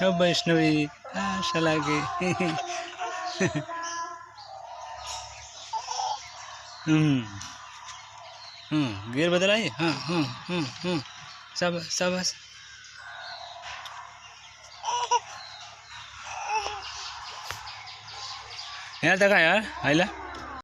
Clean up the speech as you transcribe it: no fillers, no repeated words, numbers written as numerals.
अब वैष्णवी आशा लागे गियर बदलाइए। सब सब यार देखा यार आइला